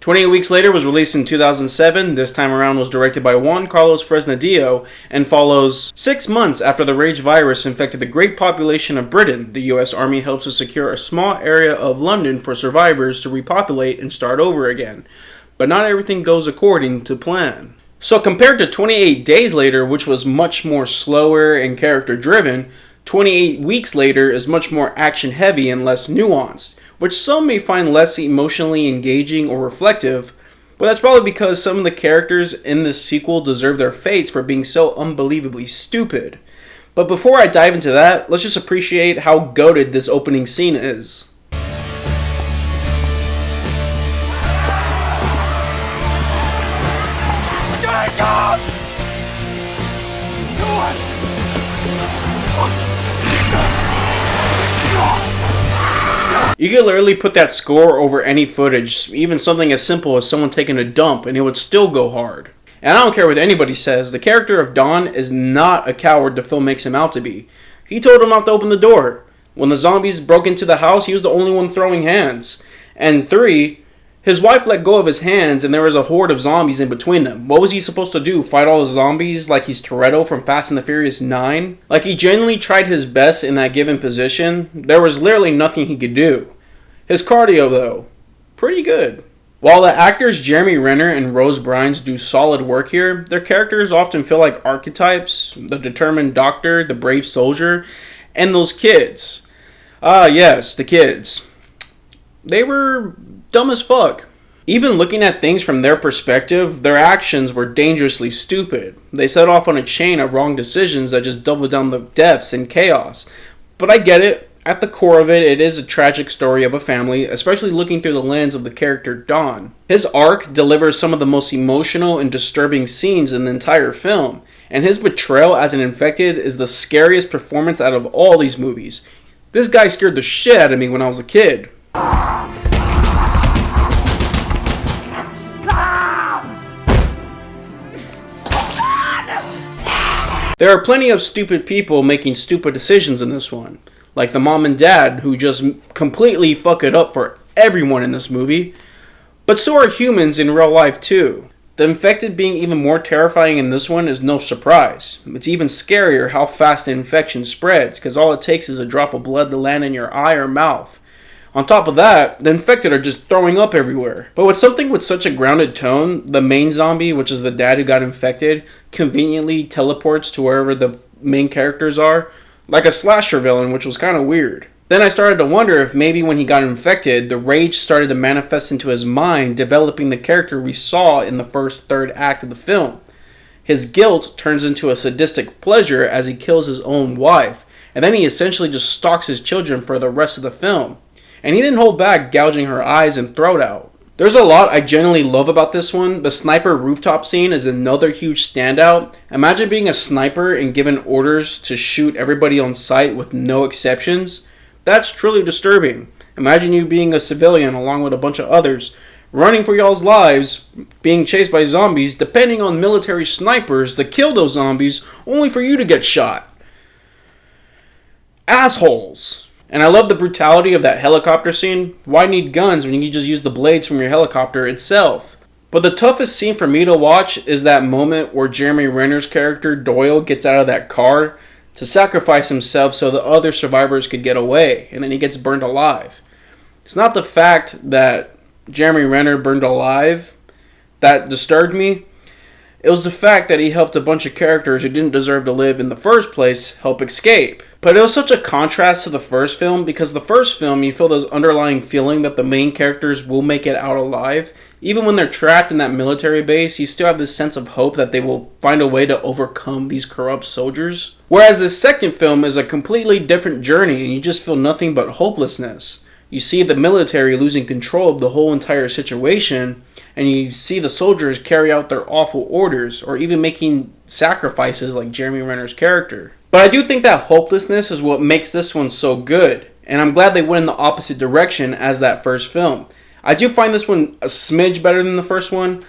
28 Weeks Later was released in 2007. This time around was directed by Juan Carlos Fresnadillo and follows 6 months after the rage virus infected the great population of Britain. The US Army helps to secure a small area of London for survivors to repopulate and start over again. But not everything goes according to plan. So compared to 28 Days Later, which was much more slower and character driven, 28 Weeks Later is much more action heavy and less nuanced, which some may find less emotionally engaging or reflective, but that's probably because some of the characters in this sequel deserve their fates for being so unbelievably stupid. But before I dive into that, let's just appreciate how goated this opening scene is. You could literally put that score over any footage, even something as simple as someone taking a dump, and it would still go hard. And I don't care what anybody says, the character of Don is not a coward the film makes him out to be. He told him not to open the door. When the zombies broke into the house, he was the only one throwing hands. And 3, his wife let go of his hands and there was a horde of zombies in between them. What was he supposed to do? Fight all the zombies like he's Toretto from Fast and the Furious 9? Like he genuinely tried his best in that given position. There was literally nothing he could do. His cardio though, pretty good. While the actors Jeremy Renner and Rose Byrne do solid work here, their characters often feel like archetypes, the determined doctor, the brave soldier, and those kids. Ah yes, the kids. They were dumb as fuck. Even looking at things from their perspective, their actions were dangerously stupid. They set off on a chain of wrong decisions that just doubled down the depths and chaos. But I get it. At the core of it, it is a tragic story of a family, especially looking through the lens of the character Don. His arc delivers some of the most emotional and disturbing scenes in the entire film, and his betrayal as an infected is the scariest performance out of all these movies. This guy scared the shit out of me when I was a kid. There are plenty of stupid people making stupid decisions in this one. Like the mom and dad who just completely fuck it up for everyone in this movie. But so are humans in real life too. The infected being even more terrifying in this one is no surprise. It's even scarier how fast the infection spreads, because all it takes is a drop of blood to land in your eye or mouth. On top of that, the infected are just throwing up everywhere. But with something with such a grounded tone, the main zombie, which is the dad who got infected, conveniently teleports to wherever the main characters are, like a slasher villain, which was kind of weird. Then I started to wonder if maybe when he got infected, the rage started to manifest into his mind, developing the character we saw in the first third act of the film. His guilt turns into a sadistic pleasure as he kills his own wife, and then he essentially just stalks his children for the rest of the film. And he didn't hold back gouging her eyes and throat out. There's a lot I genuinely love about this one. The sniper rooftop scene is another huge standout. Imagine being a sniper and given orders to shoot everybody on sight with no exceptions. That's truly disturbing. Imagine you being a civilian along with a bunch of others, running for y'all's lives, being chased by zombies, depending on military snipers to kill those zombies, only for you to get shot. Assholes. And I love the brutality of that helicopter scene. Why need guns when you can just use the blades from your helicopter itself? But the toughest scene for me to watch is that moment where Jeremy Renner's character Doyle gets out of that car to sacrifice himself so the other survivors could get away, and then he gets burned alive. It's not the fact that Jeremy Renner burned alive that disturbed me. It was the fact that he helped a bunch of characters who didn't deserve to live in the first place help escape. But it was such a contrast to the first film, because the first film you feel this underlying feeling that the main characters will make it out alive. Even when they're trapped in that military base, you still have this sense of hope that they will find a way to overcome these corrupt soldiers. Whereas the second film is a completely different journey and you just feel nothing but hopelessness. You see the military losing control of the whole entire situation, and you see the soldiers carry out their awful orders, or even making sacrifices like Jeremy Renner's character. But I do think that hopelessness is what makes this one so good, and I'm glad they went in the opposite direction as that first film. I do find this one a smidge better than the first one.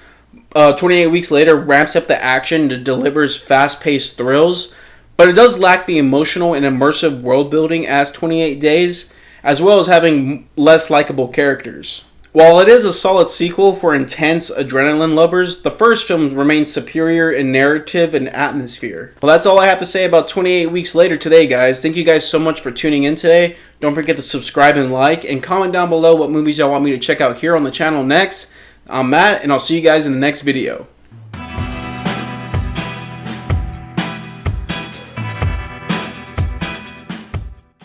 28 Weeks Later ramps up the action and delivers fast-paced thrills, but it does lack the emotional and immersive world building as 28 Days, as well as having less likable characters. While it is a solid sequel for intense adrenaline lovers, the first film remains superior in narrative and atmosphere. Well, that's all I have to say about 28 Weeks Later today, guys. Thank you guys so much for tuning in today. Don't forget to subscribe and like, and comment down below what movies y'all want me to check out here on the channel next. I'm Matt, and I'll see you guys in the next video.